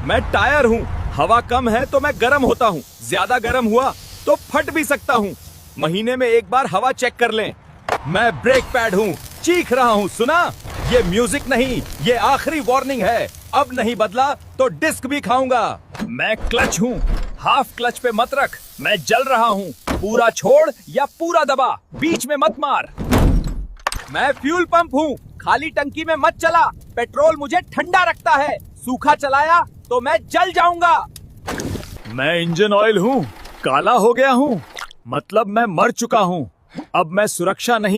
मैं टायर हूँ, हवा कम है तो मैं गर्म होता हूँ, ज्यादा गर्म हुआ तो फट भी सकता हूँ। महीने में एक बार हवा चेक कर लें। मैं ब्रेक पैड हूँ, चीख रहा हूँ, सुना? ये म्यूजिक नहीं, ये आखिरी वार्निंग है। अब नहीं बदला तो डिस्क भी खाऊंगा। मैं क्लच हूँ, हाफ क्लच पे मत रख। मैं जल रहा हूँ, पूरा छोड़ या पूरा दबा, बीच में मत मार। मैं फ्यूल पंप हूँ, खाली टंकी में मत चला, पेट्रोल मुझे ठंडा रखता है। सूखा चलाया तो मैं जल जाऊंगा। मैं इंजन ऑयल हूँ, काला हो गया हूँ, मतलब मैं मर चुका हूँ। अब मैं सुरक्षा नहीं